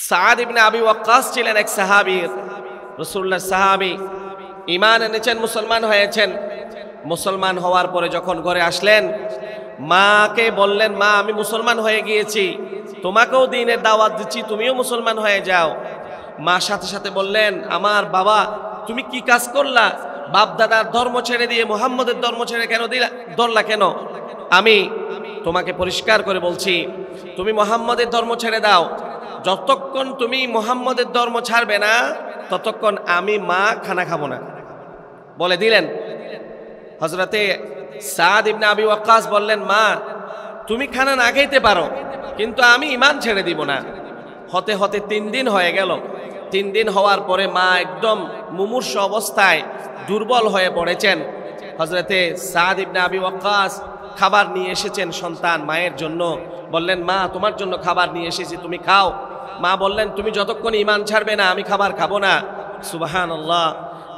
সাদ ইবনে আবি ওয়াক্কাস ছিলেন এক সাহাবী, রাসূলুল্লাহ সাহাবী, ঈমান এনেছেন, মুসলমান হয়েছেন। মুসলমান হওয়ার পরে যখন ঘরে আসলেন, মাকে বললেন, মা আমি মুসলমান হয়ে গিয়েছি, তোমাকেও দ্বীনের দাওয়াত দিচ্ছি, তুমিও মুসলমান হয়ে যাও। মা সাথে সাথে বললেন, আমার বাবা তুমি কি কাজ করলা? বাপ দাদার ধর্ম ছেড়ে দিয়ে মুহাম্মদের ধর্ম ছেড়ে কেন ধরলা কেন? আমি তোমাকে পরিষ্কার করে বলছি, তুমি মুহাম্মদের ধর্ম ছেড়ে দাও। যতক্ষণ তুমি মুহাম্মদের ধর্ম ছাড়বে না, ততক্ষণ আমি মা খানা খাবো না, বলে দিলেন। হযরতে সাদ ইবনে আবি ওয়াক্কাস বললেন, মা তুমি খানা না খাইতে পারো, কিন্তু আমি ঈমান ছেড়ে দিব না। হতে হতে 3 দিন হয়ে গেল। 3 দিন হওয়ার পরে মা একদম মুমূর্ষ অবস্থায় দুর্বল হয়ে পড়েছেন। হযরতে সাদ ইবনে আবি ওয়াক্কাস খাবার নিয়ে এসেছেন সন্তান মায়ের জন্য। বললেন, মা তোমার জন্য খাবার নিয়ে এসেছি, তুমি খাও। মা বললেন, তুমি যতক্ষণ ঈমান ছাড়বে না আমি খাবার খাবো না। সুবহানাল্লাহ।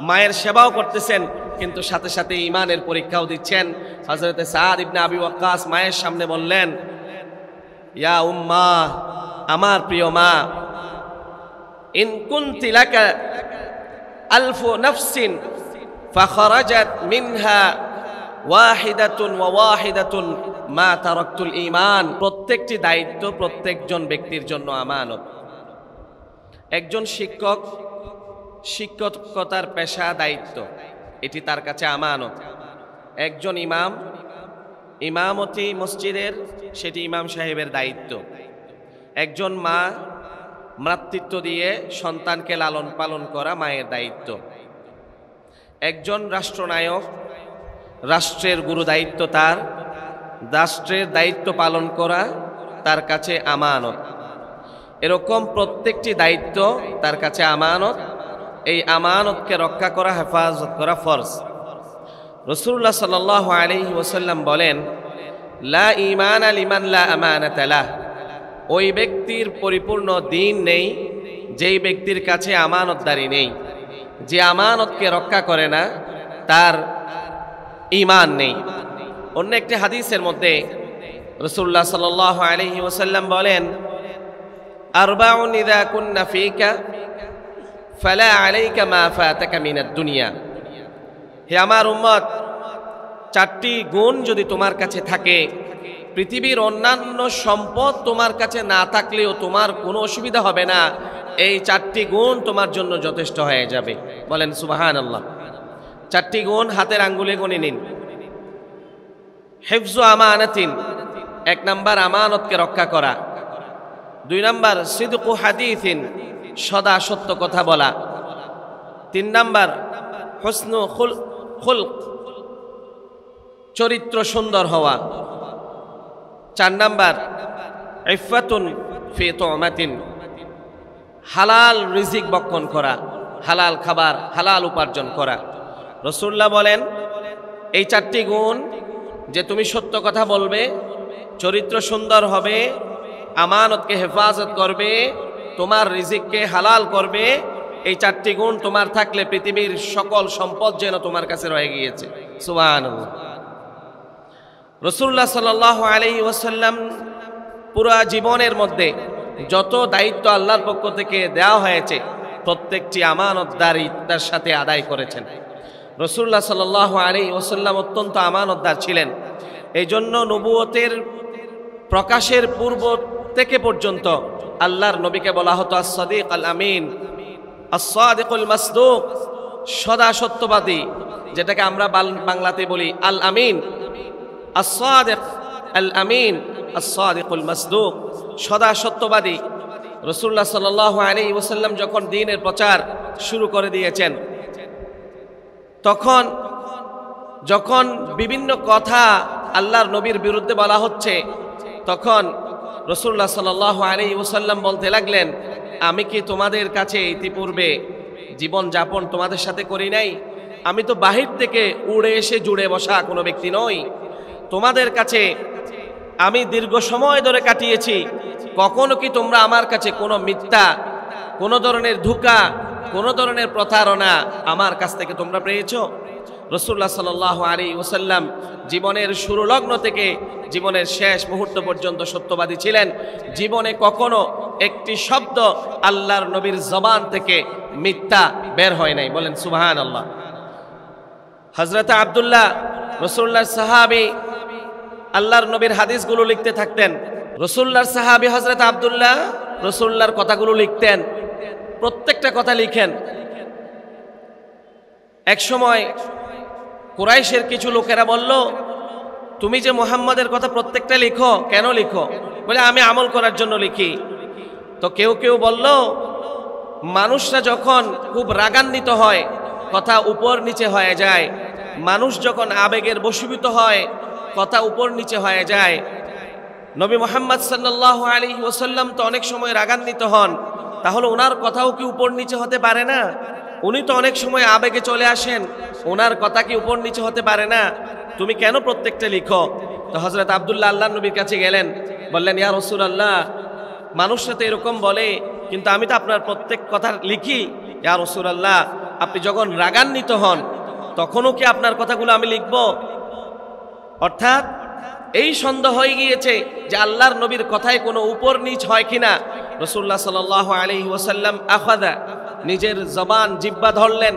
মায়ের সেবাও করতেছেন, কিন্তু সাথে সাথে ঈমানের পরীক্ষাও দিচ্ছেন। হযরতে সাদ ইবনে আবি ওয়াক্কাস মায়ের সামনে বললেন, ইয়া উম্মা, আমার প্রিয় মা, ইন কুনতি লাকা আলফু নাফসিন ফাখরাজাত মিনহা ওয়াহিদাতুন ওয়া ওয়াহিদাতুন মা তারাকতুল ঈমান। প্রত্যেকটি দায়িত্ব প্রত্যেকজন ব্যক্তির জন্য আমানত। একজন শিক্ষক, শিক্ষকতার পেশা দায়িত্ব, এটি তার কাছে আমানত। একজন ইমাম, ইমামতি মসজিদের, সেটি ইমাম সাহেবের দায়িত্ব। একজন মা, মাতৃত্ব দিয়ে সন্তানকে লালন পালন করা মায়ের দায়িত্ব। একজন রাষ্ট্রনায়ক, রাষ্ট্রের গুরু দায়িত্ব তার, রাষ্ট্রের দায়িত্ব পালন করা তার কাছে আমানত। এরকম প্রত্যেকটি দায়িত্ব তার কাছে আমানত। এই আমানতকে রক্ষা করা, হেফাজত করা ফরজ। রাসূলুল্লাহ সাল্লাল্লাহু আলাইহি ওয়াসাল্লাম বলেন, লা ঈমানা লিমান লা আমানাতা লাহ। ওই ব্যক্তির পরিপূর্ণ দ্বীন নেই যেই ব্যক্তির কাছে আমানতদারি নেই। যে আমানতকে রক্ষা করে না তার ঈমান নেই। অন্য একটি হাদিসের মধ্যে রাসূলুল্লাহ সাল্লাল্লাহু আলাইহি ওয়াসাল্লাম বলেন, আরবাউন ইযা কুন্না ফীকা ফালা আলাইকা মা ফাতাকা মিনাদ দুনিয়া। হে আমার উম্মত, 4টি গুণ যদি তোমার কাছে থাকে, পৃথিবীর অন্যান্য সম্পদ তোমার কাছে না থাকলেও তোমার কোনো অসুবিধা হবে না। এই 4টি গুণ তোমার জন্য যথেষ্ট হয়ে যাবে। বলেন সুবহানাল্লাহ। 4টি গুণ হাতের আঙ্গুলে গুনে নিন। হিফজু আমানাতিন, 1 নাম্বার আমানতকে রক্ষা করা। 2 নাম্বার সিদকু হাদিসিন, সদা সত্য কথা বলা। 3 নাম্বার হুসনু খুলক, চরিত্র সুন্দর হওয়া। 4 নাম্বার ইফাতুন ফি তুমাতিন, হালাল রিজিক বক্ষণ করা, হালাল খাবার, হালাল উপার্জন করা। রাসূলুল্লাহ বলেন, এই 4টি গুণ, যে তুমি সত্য কথা বলবে, চরিত্র সুন্দর হবে, আমানতকে হেফাজত করবে, তোমার রিজিককে হালাল করবে, এই 4টি গুণ তোমার থাকলে পৃথিবীর সকল সম্পদ যেন তোমার কাছে রয়ে গিয়েছে। সুবহানাল্লাহ। রাসূলুল্লাহ সাল্লাল্লাহু আলাইহি ওয়াসাল্লাম পুরা জীবনের মধ্যে যত দায়িত্ব আল্লাহর পক্ষ থেকে দেওয়া হয়েছে, প্রত্যেকটি আমানতদারিতার সাথে আদায় করেছেন। রাসূলুল্লাহ সাল্লাল্লাহু আলাইহি ওয়াসাল্লাম অত্যন্ত আমানতদার ছিলেন। এই জন্য নবুয়তের প্রকাশের পূর্ব থেকে পর্যন্ত আল্লাহর নবীকে বলা হতো as-সাদিক আল-আমিন, as-সাদিকুল মাসদুক, সদা সত্যবাদী, যেটাকে আমরা বাংলাতে বলি আল আমিন। as-সাদিক আল-আমিন, as-সাদিকুল মাসদুক, সদা সত্যবাদী। রাসূলুল্লাহ সাল্লাল্লাহু আলাইহি ওয়াসাল্লাম যখন দ্বীনের প্রচার শুরু করে দিয়েছেন, তখন যখন বিভিন্ন কথা আল্লাহর নবীর বিরুদ্ধে বলা হচ্ছে, তখন রাসূলুল্লাহ সাল্লাল্লাহু আলাইহি ওয়াসাল্লাম বলতে লাগলেন, আমি কি তোমাদের কাছে ইতিপূর্বে জীবন যাপন তোমাদের সাথে করি নাই? আমি তো বাহির থেকে উড়ে এসে জুড়ে বসা কোনো ব্যক্তি নই। তোমাদের কাছে আমি দীর্ঘ সময় ধরে কাটিয়েছি। কখনো কি তোমরা আমার কাছে কোনো মিথ্যা, কোনো ধরনের ধোঁকা, কোনো ধরনের প্রতারণা আমার কাছ থেকে তোমরা পেয়েছো? রাসূলুল্লাহ সাল্লাল্লাহু আলাইহি ওয়াসাল্লাম জীবনের শুরু লগ্ন থেকে জীবনের শেষ মুহূর্ত পর্যন্ত সত্যবাদী ছিলেন। জীবনে কখনো একটি শব্দ আল্লাহর নবীর জবান থেকে মিথ্যা বের হয় নাই। বলেন সুবহানাল্লাহ। হযরত আব্দুল্লাহ রাসূলুল্লাহর সাহাবী আল্লাহর নবীর হাদিসগুলো লিখতে থাকতেন। রাসূলুল্লাহর সাহাবী হযরত আব্দুল্লাহ রাসূলুল্লাহর কথাগুলো লিখতেন, প্রত্যেকটা কথা লিখেন। এক সময় কুরাইশের কিছু লোকেরা বলল, তুমি যে মুহাম্মাদের কথা প্রত্যেকটা লিখো, কেন লিখো? বলে, আমি আমল করার জন্য লিখি। তো কেউ কেউ বলল, মানুষরা যখন খুব রাগান্বিত হয় কথা উপর নিচে হয়ে যায়, মানুষ যখন আবেগের বশীভূত হয় কথা উপর নিচে হয়ে যায়। নবী মুহাম্মদ সাল্লাল্লাহু আলাইহি ওয়াসাল্লাম তো অনেক সময় রাগান্বিত হন, তাহলে ওনার কথাও কি উপর নিচে হতে পারে না? উনি তো অনেক সময় আবেগে চলে আসেন, ওনার কথা কি উপর নিচে হতে পারে না? তুমি কেন প্রত্যেকটা লিখো? তো হযরত আব্দুল্লাহ আল্লাহর নবীর কাছে গেলেন, বললেন, ইয়া রাসূলুল্লাহ, মানুষরা তো এরকম বলে, কিন্তু আমি তো আপনার প্রত্যেক কথা লিখি। ইয়া রাসূলুল্লাহ, আপনি যখন রাগান্বিত হন তখনও কি আপনার কথাগুলো আমি লিখব? অর্থাৎ এই সন্দেহ হয়ে গিয়েছে যে আল্লাহর নবীর কথায় কোনো উপর নিচ হয় কিনা। রাসূলুল্লাহ সাল্লাল্লাহু আলাইহি ওয়াসাল্লাম আখাযা, নিজের জবান জিহ্বা ধরলেন,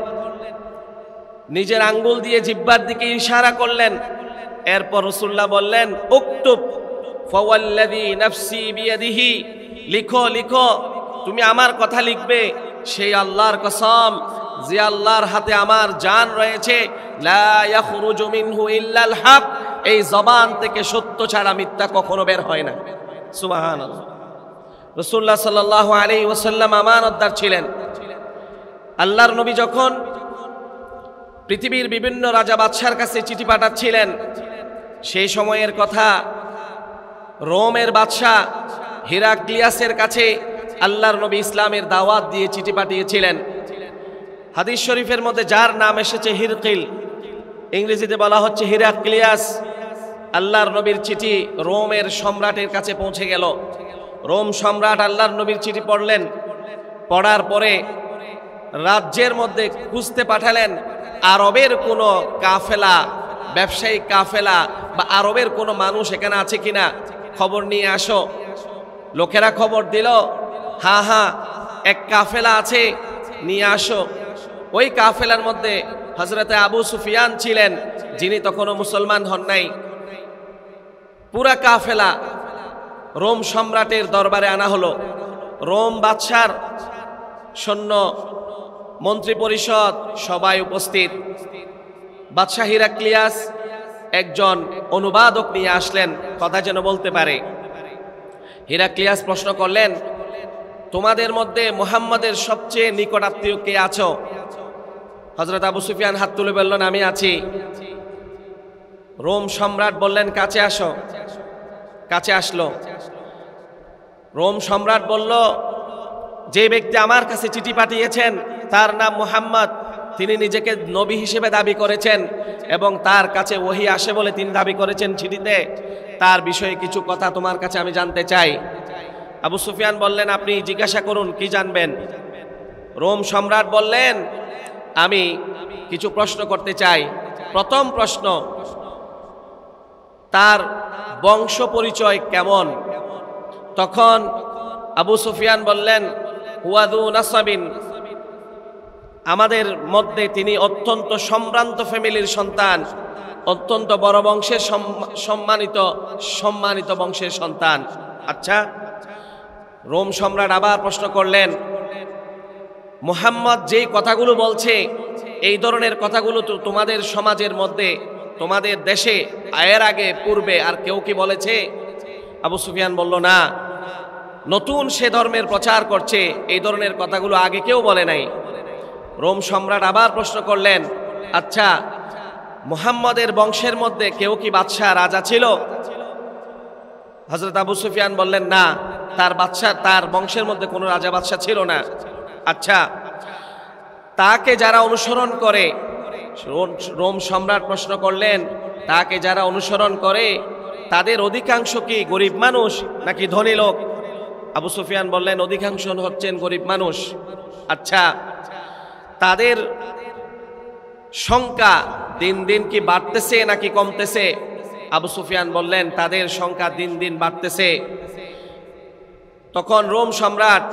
নিজের আঙ্গুল দিয়ে জিহ্বার দিকে ইশারা করলেন। এরপর রাসূলুল্লাহ বললেন, উকতুব ফাওয়াল্লাযী নাফসি বিয়াদিহি, লিখো লিখো, তুমি আমার কথা লিখবে, সেই আল্লাহর কসম যে আল্লাহর হাতে আমার জান রয়েছে, লা ইয়াখরুজু মিনহু ইল্লাল হক, এই জবান থেকে সত্য ছাড়া মিথ্যা কখনো বের হয় না। সুবহানাল্লাহ। রাসূলুল্লাহ সাল্লাল্লাহু আলাইহি ওয়াসাল্লাম আমানতদার ছিলেন। আল্লাহর নবী যখন পৃথিবীর বিভিন্ন রাজা বাদশার কাছে চিঠি পাঠাচ্ছিলেন, সেই সময়ের কথা, রোমের বাদশা হিরাক্লিয়াসের কাছে আল্লাহর নবী ইসলামের দাওয়াত দিয়ে চিঠি পাঠিয়েছিলেন। হাদিস শরীফের মধ্যে যার নাম এসেছে হিরকিল, ইংরেজিতে বলা হচ্ছে হিরাক্লিয়াস, আল্লাহর নবীর চিঠি রোমের সম্রাটের কাছে পৌঁছে গেল। রোম সম্রাট আল্লাহর নবীর চিঠি পড়লেন, পড়ার পরে রাজ্যের মধ্যে খুঁজতে পাঠালেন আরবের কোনো কাফেলা, ব্যবসায়িক কাফেলা বা আরবের কোনো মানুষ এখানে আছে কিনা, খবর নিয়ে আসো। লোকেরা খবর দিল, হ্যাঁ হ্যাঁ, এক কাফেলা আছে, নিয়ে আসো। ওই কাফেলার মধ্যে হযরতে আবু সুফিয়ান ছিলেন, যিনি তখনও মুসলমান হন নাই। পুরা কাফেলা রোম সম্রাটের দরবারে আনা হলো। রোম বাদশার সৈন্য, মন্ত্রী পরিষদ সবাই উপস্থিত। বাদশাহ হিরাক্লিয়াস একজন অনুবাদক নিয়ে আসলেন, কথা যেন বলতে পারে। হিরাক্লিয়াস প্রশ্ন করলেন, তোমাদের মধ্যে মুহাম্মাদের সবচেয়ে নিকট আত্মীয় কে আছো? হযরত আবু সুফিয়ান হাত তুলে বললেন, আমি আছি। রোম সম্রাট বললেন, কাছে আসো। কাছে আসলো। রোম সম্রাট বলল, যে ব্যক্তি আমার কাছে চিঠি পাঠিয়েছেন তার নাম মুহাম্মদ, তিনি নিজেকে নবী হিসেবে দাবি করেছেন এবং তার কাছে ওহী আসে বলে তিনি দাবি করেছেন চিঠিতে। তার বিষয়ে কিছু কথা তোমার কাছে আমি জানতে চাই। আবু সুফিয়ান বললেন, আপনি জিজ্ঞাসা করুন, কি জানবেন? রোম সম্রাট বললেন, আমি কিছু প্রশ্ন করতে চাই। প্রথম প্রশ্ন, তার বংশ পরিচয় কেমন? তখন আবু সুফিয়ান বললেন, হুয়াদু নাসাবিন, আমাদের মধ্যে তিনি অত্যন্ত সম্ভ্রান্ত ফ্যামিলির সন্তান, অত্যন্ত বড় বংশের সম্মানিত বংশের সন্তান। আচ্ছা। রোম সম্রাট আবার প্রশ্ন করলেন, মুহাম্মদ যেই কথাগুলো বলছে, এই ধরনের কথাগুলো তো তোমাদের সমাজের মধ্যে, তোমাদের দেশে এর আগে পূর্বে আর কেউ কি বলেছে? আবু সুফিয়ান বলল, না, নতুন সে ধর্মের প্রচার করছে, এই ধরনের কথাগুলো আগে কেউ বলে নাই। রোম সম্রাট আবার প্রশ্ন করলেন, আচ্ছা, মুহাম্মদের বংশের মধ্যে কেউ কি বাদশাহ রাজা ছিল? হযরত আবু সুফিয়ান বললেন, না, তার বংশের মধ্যে কোনো রাজা বাদশাহ ছিল না। আচ্ছা, তাকে যারা অনুসরণ করে, রোম সম্রাট প্রশ্ন করলেন, তাকে যারা অনুসরণ করে তাদের অধিকাংশ কি গরিব মানুষ নাকি ধনী লোক? আবু সুফিয়ান বললেন, অধিকাংশ হচ্ছেন গরিব মানুষ। আচ্ছা, তাদের সংখ্যা দিন দিন কি বাড়তেছে নাকি কমতেছে? আবু সুফিয়ান বললেন তাদের সংখ্যা দিন দিন বাড়তেছে। তখন রোম সম্রাট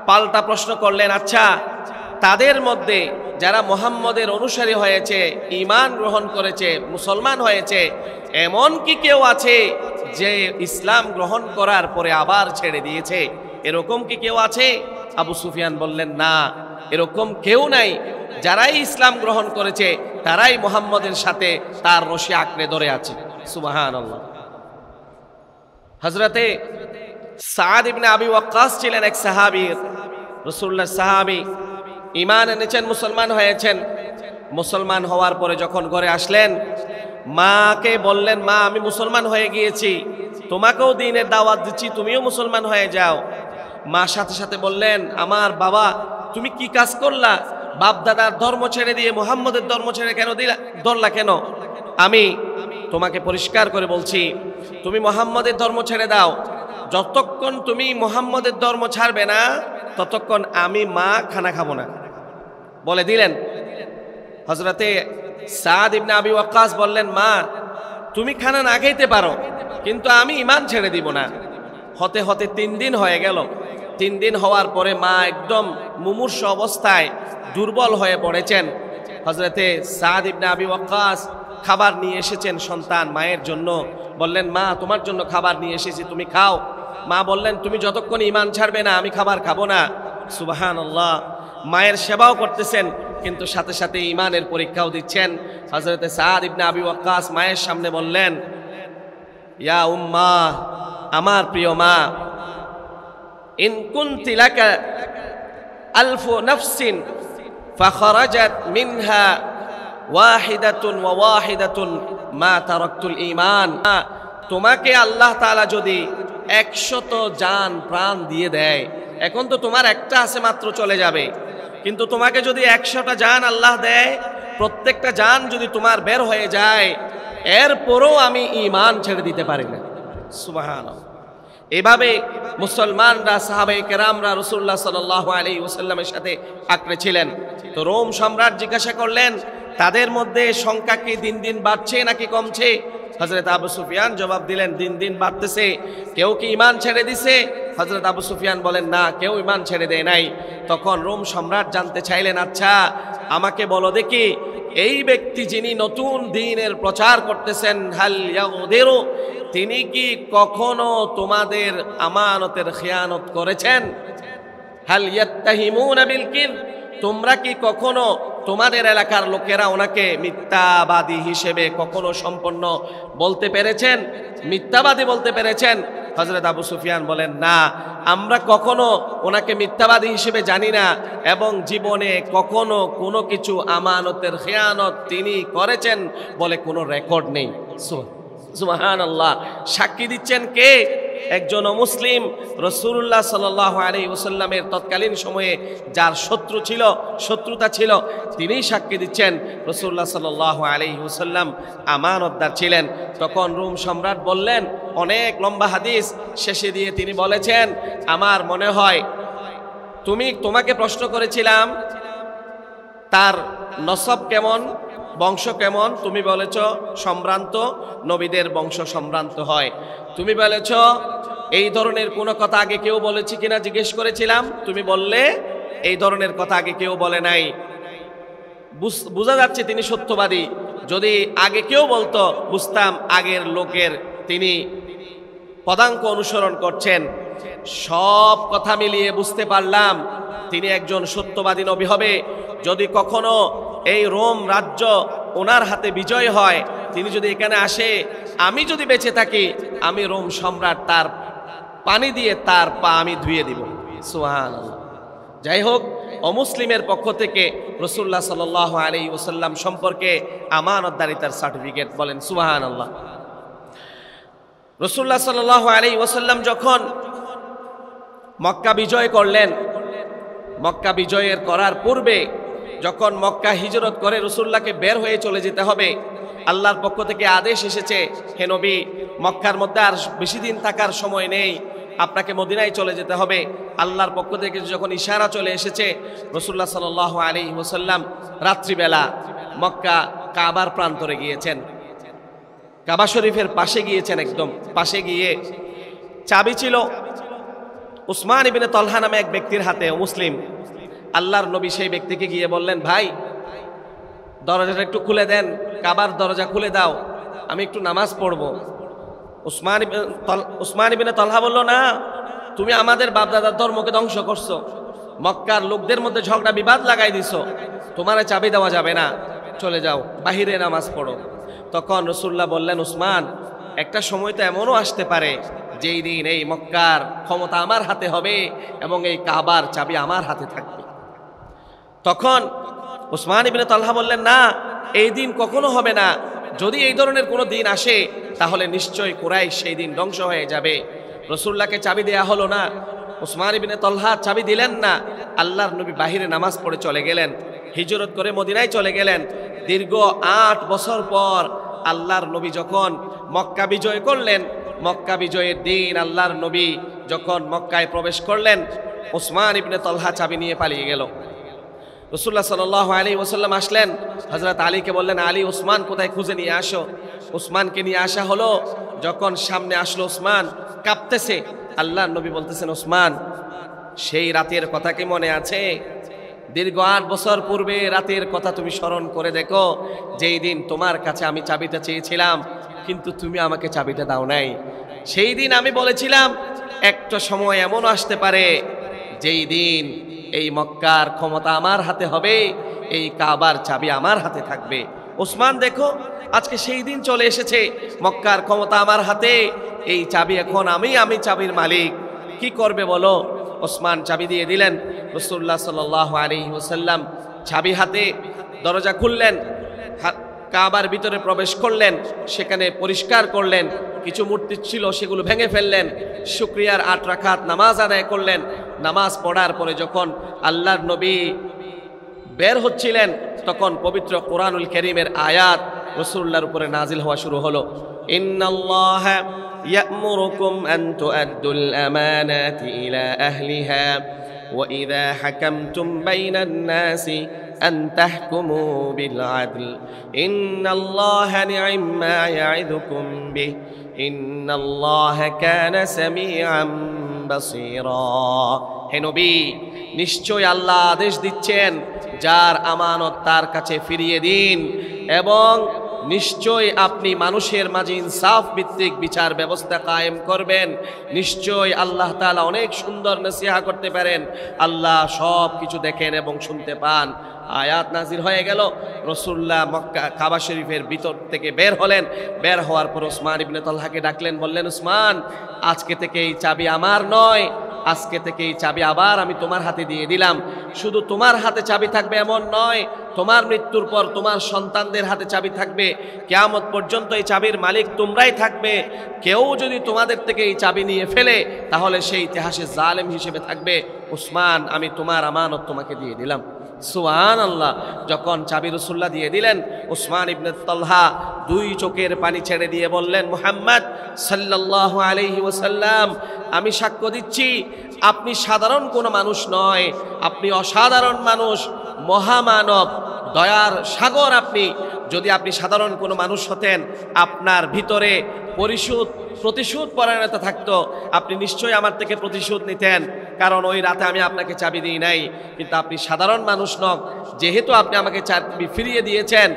পাল্টা প্রশ্ন করলেন, আচ্ছা তাদের মধ্যে যারা মুহাম্মদের অনুসারী হয়েছে, ঈমান গ্রহণ করেছে, মুসলমান হয়েছে, এমন কি কেউ আছে যে ইসলাম গ্রহণ করার পরে আবার ছেড়ে দিয়েছে? এরকম কি কেউ আছে? আবু সুফিয়ান বললেন, না, এরকম কেউ নাই। যারাই ইসলাম গ্রহণ করেছে তারাই মুহাম্মদের সাথে তার রশি আঁকড়ে ধরে আছে। সুবহানাল্লাহ। হযরতে সাদ ইবনে আবি ওয়াক্কাস ছিলেন এক সাহাবী, রাসূলুল্লাহর সাহাবী, ঈমান এনেছেন, মুসলমান হয়েছেন। মুসলমান হওয়ার পরে যখন ঘরে আসলেন, মাকে বললেন, মা আমি মুসলমান হয়ে গিয়েছি, তোমাকেও দ্বীনের দাওয়াত দিচ্ছি, তুমিও মুসলমান হয়ে যাও। মা সাথে সাথে বললেন, আমার বাবা তুমি কি কাজ করলা? বাপ দাদার ধর্ম ছেড়ে দিয়ে মুহাম্মদের ধর্ম ছেড়ে কেন ধরলা কেন? আমি তোমাকে পরিষ্কার করে বলছি, তুমি মুহাম্মদের ধর্ম ছেড়ে দাও। যতক্ষণ তুমি মুহাম্মদের ধর্ম ছাড়বে না ততক্ষণ আমি মা খানা খাবো না, বলে দিলেন। হযরতে সাদ ইবনে আবি ওয়াক্কাস বললেন, মা তুমি খানা না খাইতে পারো, কিন্তু আমি ঈমান ছেড়ে দিব না। হতে হতে 3 দিন হয়ে গেল। 3 দিন হওয়ার পরে মা একদম মুমূর্ষ অবস্থায় দুর্বল হয়ে পড়েছেন। হযরতে সাদ ইবনে আবি ওয়াক্কাস খাবার নিয়ে এসেছেন সন্তান মায়ের জন্য। বললেন, মা তোমার জন্য খাবার নিয়ে এসেছি, তুমি খাও। মা বললেন, তুমি যতক্ষণ ঈমান ছাড়বে না আমি খাবার খাবো না। সুবহানাল্লাহ। মায়ের সেবাও করতেছেন, কিন্তু সাথে সাথে ঈমানের পরীক্ষাও দিচ্ছেন। হযরতে সাদ ইবনে আবি ওয়াক্কাস মায়ের সামনে বললেন, ইয়া উম্মা, আমার প্রিয় মা, ইন কুনতি লাকা আলফু নাফসিন ফাখরাজাত মিনহা ওয়াহিদাতুন ওয়া ওয়াহিদাতুন মা তারাকতুল ঈমান। তোমাকে আল্লাহ তাআলা যদি 100 জান প্রাণ দিয়ে দেয়, এখন তো তোমার একটা আছে মাত্র, চলে যাবে। কিন্তু তোমাকে যদি 100টা জান আল্লাহ দেয়, প্রত্যেকটা জান যদি তোমার বের হয়ে যায়, এরপরও আমি ঈমান ছেড়ে দিতে পারি না। সুবহানাল্লাহ। এভাবে মুসলমানরা, সাহাবায়ে কেরামরা রাসূলুল্লাহ সাল্লাল্লাহু আলাইহি ওয়াসাল্লামের সাথে আঁকড়ে ছিলেন। তো রোম সম্রাট জিজ্ঞাসা করলেন, তাদের মধ্যে সংখ্যা কি দিন দিন বাড়ছে নাকি কমছে? হযরত আবু সুফিয়ান জবাব দিলেন, দিন দিন বাড়তেছে। কেউ কি ঈমান ছেড়ে দিছে? হযরত আবু সুফিয়ান বলেন, না, কেউ ঈমান ছেড়ে দেয় নাই। তখন রোম সম্রাট জানতে চাইলেন, আচ্ছা আমাকে বলো দেখি, এই ব্যক্তি যিনি নতুন দ্বীনের প্রচার করতেছেন, হাল ইয়াগদিরু, তিনি কি কখনো তোমাদের আমানতের খেয়ানত করেছেন? হাল ইয়াত্তাহিমুনা বিল কিযব, তোমরা কি কখনো, তোমাদের এলাকার লোকেরা ওনাকে মিথ্যাবাদী হিসেবে কখনো সম্পন্ন বলতে পেরেছেন, মিথ্যাবাদী বলতে পেরেছেন? হযরত আবু সুফিয়ান বলেন, না, আমরা কখনো ওনাকে মিথ্যাবাদী হিসেবে জানি না, এবং জীবনে কখনো কোনো কিছু আমানতের খেয়ানত তিনি করেছেন বলে কোনো রেকর্ড নেই। সুবহানাল্লাহ। সাক্ষী দিচ্ছেন কে? একজন মুসলিম, রাসূলুল্লাহ সাল্লাল্লাহু আলাইহি ওয়াসাল্লামের তৎকালীন সময়ে যার শত্রুতা ছিল, তিনিই সাক্ষী দিচ্ছেন রাসূলুল্লাহ সাল্লাল্লাহু আলাইহি ওয়াসাল্লাম আমানতদার ছিলেন। তখন রোম সম্রাট বললেন, অনেক লম্বা হাদিস শেষে দিয়ে তিনি বলেছেন, আমার মনে হয় তোমাকে প্রশ্ন করেছিলাম তার নসব কেমন, বংশ কেমন, তুমি বলেছ সম্ভ্রান্ত, নবীদের বংশ সম্ভ্রান্ত হয়। তুমি বলেছ এই ধরনের কোনো কথা আগে কেউ বলেছে কিনা জিজ্ঞেস করেছিলাম, তুমি বললে এই ধরনের কথা আগে কেউ বলে নাই। বোঝা যাচ্ছে তিনি সত্যবাদী। যদি আগে কেউ বলতো বুঝতাম আগের লোকের তিনি পদাঙ্ক অনুসরণ করছেন। সব কথা মিলিয়ে বুঝতে পারলাম তিনি একজন সত্যবাদী নবী হবে। যদি কখনো এই রোম রাজ্য ওনার হাতে বিজয় হয়, তিনি যদি এখানে আসে, আমি যদি বেঁচে থাকি, আমি রোম সম্রাট তার পানি দিয়ে তার পা আমি ধুয়ে দিব। সুবহানাল্লাহ। যাই হোক, অমুসলিমের পক্ষ থেকে রাসূলুল্লাহ সাল্লাল্লাহু আলাইহি ওয়াসাল্লাম সম্পর্কে আমানতদারিতার সার্টিফিকেট, বলেন সুবহানাল্লাহ। রাসূলুল্লাহ সাল্লাল্লাহু আলাইহি ওয়াসাল্লাম যখন মক্কা বিজয় করলেন, মক্কা বিজয়ের করার পূর্বে যখন মক্কা হিজরত করে রাসূলুল্লাহকে বের হয়ে চলে যেতে হবে, আল্লাহর পক্ষ থেকে আদেশ এসেছে, হে নবী, মক্কার মধ্যে আর বেশি দিন থাকার সময় নেই, আপনাকে মদিনায় চলে যেতে হবে। আল্লাহর পক্ষ থেকে যখন ইশারা চলে এসেছে, রাসূলুল্লাহ সাল্লাল্লাহু আলাইহি ওয়াসাল্লাম রাত্রিবেলা মক্কা কাবার প্রান্তরে গিয়েছেন, কাবা শরীফের পাশে গিয়েছেন, একদম পাশে গিয়ে চাবি ছিল উসমান ইবনে তলহা নামে এক ব্যক্তির হাতে, মুসলিম। আল্লাহর নবী সেই ব্যক্তিকে গিয়ে বললেন, ভাই দরজাটা একটু খুলে দেন, কাবার দরজা খুলে দাও, আমি একটু নামাজ পড়ব। উসমান ইবনে তলহা বলল, না, তুমি আমাদের বাপদাদার ধর্মকে ধ্বংস করছো, মক্কার লোকদের মধ্যে ঝগড়া বিবাদ লাগাই দিছো, তোমার চাবি দেওয়া যাবে না, চলে যাও, বাহিরে নামাজ পড়ো। তখন রাসূলুল্লাহ বললেন, উসমান, একটা সময় তো এমনও আসতে পারে যেই দিন এই মক্কার ক্ষমতা আমার হাতে হবে এবং এই কাবার চাবি আমার হাতে থাকবে। তখন উসমান ইবনে তলহা বললেন, না, এই দিন কখনো হবে না। যদি এই ধরনের কোনো দিন আসে তাহলে নিশ্চয়ই কুরাইশ সেই দিন ধ্বংস হয়ে যাবে। রাসূলুল্লাহকে চাবি দেয়া হলো না, উসমান ইবনে তলহা চাবি দিলেন না। আল্লাহর নবী বাহিরে নামাজ পড়ে চলে গেলেন, হিজরত করে মদিনায় চলে গেলেন। দীর্ঘ 8 বছর পর আল্লাহর নবী যখন মক্কা বিজয় করলেন, মক্কা বিজয়ের দিন আল্লাহর নবী যখন মক্কায় প্রবেশ করলেন, উসমান ইবনে তলহা চাবি নিয়ে পালিয়ে গেল। রাসূলুল্লাহ সাল্লাল্লাহু আলাইহি ওয়াসাল্লাম আসলেন, হযরত আলীকে বললেন, আলী, উসমান কোথায়, খুঁজে নিয়ে আসো। উসমানকে নিয়ে আসা হলো। যখন সামনে আসলো উসমান, কাঁপতেছে। আল্লাহর নবী বলতেছেন, উসমান, সেই রাতের কথা কি মনে আছে? দীর্ঘ 8 বছর পূর্বে রাতের কথা তুমি স্মরণ করে দেখো, যেই দিন তোমার কাছে আমি চাবিটা চেয়েছিলাম কিন্তু তুমি আমাকে চাবিটা দাও নাই। সেই দিন আমি বলেছিলাম একটা সময় এমন আসতে পারে যেই দিন এই মক্কার ক্ষমতা আমার হাতে হবে, এই কাবার চাবি আমার হাতে থাকবে। উসমান, দেখো আজকে সেই দিন চলে এসেছে, মক্কার ক্ষমতা আমার হাতে, এই চাবি এখন আমি চাবির মালিক, কি করবে বলো? উসমান চাবি দিয়ে দিলেন। রাসূলুল্লাহ সাল্লাল্লাহু আলাইহি ওয়াসাল্লাম চাবি হাতে দরজা খুললেন, কাবার ভিতরে প্রবেশ করলেন, সেখানে পরিষ্কার করলেন, কিছু মূর্তি ছিল সেগুলো ভেঙে ফেললেন, শুকরিয়ার 8 রাকাত নামাজ আদায় করলেন। নামাজ পড়ার পরে যখন আল্লাহর নবী বের হচ্ছিলেন, তখন পবিত্র কোরআনুল কারীমের আয়াত রাসূলুল্লাহর উপরে নাজিল হওয়া শুরু হলো। ইন্নাল্লাহা ইয়া'মুরুকুম আন তু'আদ্দুল আমানাতি ইলা আহলিহা ওয়া ইযা হাকামতুম বাইনান নাসি আন তাহকুমু বিল আদল ইন্নাল্লাহা নি'মা ইয়া'iদুকুম বিহি ইন্নাল্লাহা কানা সামিআন বাসীরা। হে নবী, নিশ্চয় আল্লাহ আদেশ দিচ্ছেন, যার আমানত তার কাছে ফিরিয়ে দিন, এবং নিশ্চয় আপনি মানুষের মাঝে ইনসাফ ভিত্তিক বিচার ব্যবস্থা কায়েম করবেন। নিশ্চয় আল্লাহ তাআলা অনেক সুন্দর নসিহত করতে পারেন, আল্লাহ সব কিছু দেখেন এবং শুনতে পান। আয়াত নাজির হয়ে গেল। রাসূলুল্লাহ মক্কা কাবা শরীফের ভিতর থেকে বের হলেন। বের হওয়ার পর উসমান ইবনে তলহাকে ডাকলেন, বললেন, উসমান, আজকে থেকে এই চাবি আমার নয়, আজকে থেকে এই চাবি আবার আমি তোমার হাতে দিয়ে দিলাম। শুধু তোমার হাতে চাবি থাকবে এমন নয়, তোমার মৃত্যুর পর তোমার সন্তানদের হাতে চাবি থাকবে, কিয়ামত পর্যন্ত এই চাবির মালিক তোমরাই থাকবে। কেউ যদি তোমাদের থেকে এই চাবি নিয়ে ফেলে তাহলে সেই ইতিহাসে জালেম হিসেবে থাকবে। উসমান, আমি তোমার আমানত তোমাকে দিয়ে দিলাম। সুবহানাল্লাহ। যখন চাবি রাসূলুল্লাহ দিয়ে দিলেন, উসমান ইবনে তলহা 2 চোখের পানি ছেড়ে দিয়ে বললেন, মুহাম্মদ সাল্লাল্লাহু আলাইহি ওয়াসাল্লাম, আমি সাক্ষ্য দিচ্ছি আপনি সাধারণ কোনো মানুষ নয়, আপনি অসাধারণ মানুষ, মহামানব, দয়ার সাগর আপনি। যদি আপনি সাধারণ কোনো মানুষ হতেন, আপনার ভিতরে প্রতিশোধ পরায়ণতা থাকতো, আপনি নিশ্চয়ই আমার থেকে প্রতিশোধ নিতেন, কারণ ওই রাতে আমি আপনাকে চাবি দিই নাই। কিন্তু আপনি সাধারণ মানুষ নন, যেহেতু আপনি আমাকে চাবি ফিরিয়ে দিয়েছেন,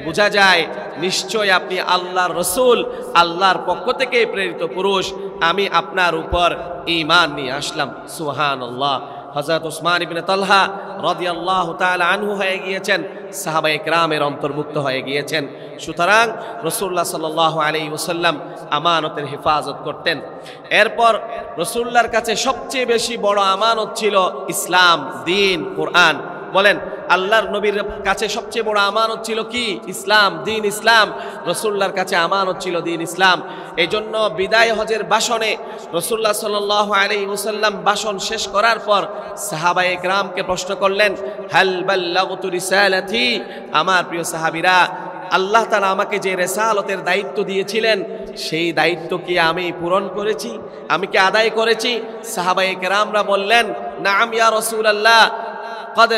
বোঝা যায় নিশ্চয় আপনি আল্লাহর রসুল, আল্লাহর পক্ষ থেকে প্রেরিত পুরুষ। আমি আপনার উপর ঈমান নিয়ে আসলাম। সুবহানাল্লাহ। হযরত উসমান ইবনে তলহা রাদিয়াল্লাহু তাআলা আনহু হয়ে গিয়েছেন, সাহাবায়ে কেরামের অন্তর্ভুক্ত হয়ে গিয়েছেন। সুতরাং রাসূলুল্লাহ সাল্লাল্লাহু আলাইহি ওয়াসাল্লাম আমানতের হেফাজত করতেন। এরপর রাসূলুল্লাহর কাছে সবচেয়ে বেশি বড় আমানত ছিল ইসলাম, দ্বীন, কোরআন। বলেন, আল্লাহর নবীর কাছে সবচেয়ে বড় আমানত ছিল কি? ইসলাম, দ্বীন, ইসলাম। রাসূলুল্লাহর কাছে আমানত ছিল দ্বীন, ইসলাম। এই জন্য বিদায় হজের ভাষণে রাসূলুল্লাহ সাল্লাল্লাহু আলাইহি ওয়াসাল্লাম ভাষণ শেষ করার পর সাহাবায়ে কেরামকে প্রশ্ন করলেন, হাল বাল্লাগতু রিসালাতি, আমার প্রিয় সাহাবীরা, আল্লাহ তাআলা আমাকে যে রিসালতের দায়িত্ব দিয়েছিলেন সেই দায়িত্ব কি আমি পূরণ করেছি, আমি কি আদায় করেছি? সাহাবায়ে কেরামরা বললেন, নাম ইয়া রাসূলুল্লাহ, قد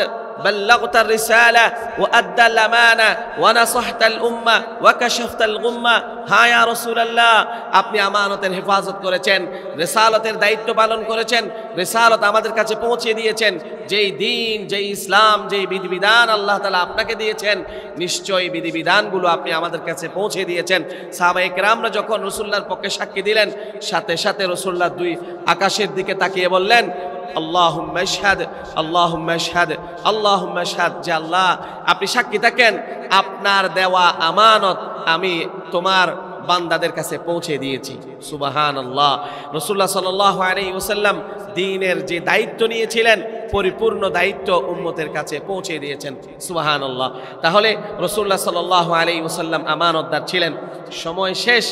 بلغت الرسالة وأدى الأمانة ونصحت الأمة وكشفت الغمة। হ্যাঁ ইয়া রাসূলুল্লাহ, আপনি আমানতের হেফাজত করেছেন, রিসালাতের দায়িত্ব পালন করেছেন, রিসালাত আমাদের কাছে পৌঁছে দিয়েছেন। যেই দিন, যেই ইসলাম, যেই বিধিবিধান আল্লাহ তাআলা আপনাকে দিয়েছেন, নিশ্চয়ই বিধিবিধানগুলো আপনি আমাদের কাছে পৌঁছে দিয়েছেন। সাহাবায়ে কেরামরা যখন রাসূলুল্লাহর পক্ষে সাক্ষী দিলেন, সাথে সাথে রাসূলুল্লাহ দুই আকাশের দিকে তাকিয়ে বললেন, আল্লাহুম্মা আশহাদ, আল্লাহুম্মা আশহাদ, আল্লাহুম্মা আশহাদ, যে আল্লাহ আপনি সাক্ষী থাকেন, আপনার দেওয়া আমানত আমি তোমার বান্দাদের কাছে পৌঁছে দিয়েছি। সুবহানাল্লাহ। রাসূলুল্লাহ সাল্লাল্লাহু আলাইহি ওয়াসাল্লাম দ্বীনের যে দায়িত্ব নিয়েছিলেন, পরিপূর্ণ দায়িত্ব উম্মতের কাছে পৌঁছে দিয়েছেন। সুবহানাল্লাহ। তাহলে রাসূলুল্লাহ সাল্লাল্লাহু আলাইহি ওয়াসাল্লাম আমানতদার ছিলেন। সময় শেষ।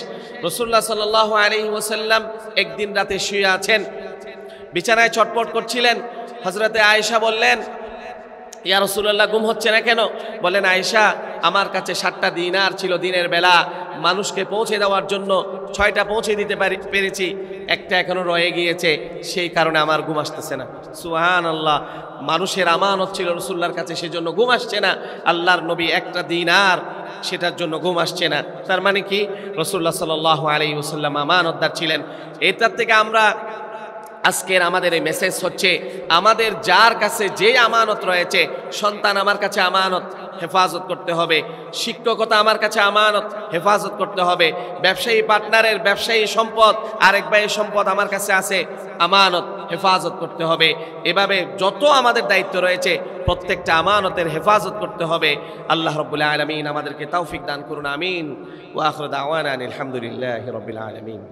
রাসূলুল্লাহ সাল্লাল্লাহু আলাইহি ওয়াসাল্লাম একদিন রাতে শুয়ে আছেন, বিছানায় ছটফট করছিলেন। হযরতে আয়েশা বললেন, ইয়া রাসূলুল্লাহ, ঘুম হচ্ছে না কেন? বলেন, আয়েশা, আমার কাছে 7টা দিনার ছিল দিনের বেলা, মানুষকে পৌঁছে দেওয়ার জন্য 6টা পৌঁছে দিতে পেরেছি, একটা এখনো রয়ে গিয়েছে, সেই কারণে আমার ঘুম আসতেছে না। সুবহানাল্লাহ। মানুষের আমানত ছিল রাসূলুল্লাহর কাছে, সেজন্য ঘুম আসছে না। আল্লাহর নবী একটা দিনার, সেটার জন্য ঘুম আসছে না। তার মানে কি? রাসূলুল্লাহ সাল্লাল্লাহু আলাইহি ওয়াসাল্লাম আমানতদার ছিলেন। এটার থেকে আমরা আজকের আমাদের এই মেসেজ হচ্ছে, আমাদের যার কাছে যে আমানত রয়েছে, সন্তান আমার কাছে আমানত, হেফাজত করতে হবে। শিক্ষকতা আমার কাছে আমানত, হেফাজত করতে হবে। ব্যবসায়ী পার্টনারের ব্যবসায়ী সম্পদ, আরেক ভাইয়ের সম্পদ আমার কাছে আছে, আমানত, হেফাজত করতে হবে। এভাবে যত আমাদের দায়িত্ব রয়েছে, প্রত্যেকটা আমানতের হেফাজত করতে হবে। আল্লাহ রাব্বুল আলামিন আমাদেরকে তৌফিক দান করুন, আমিন। ওয়া আখিরু দাওয়ানা আলহামদুলিল্লাহি রাব্বিল আলামিন।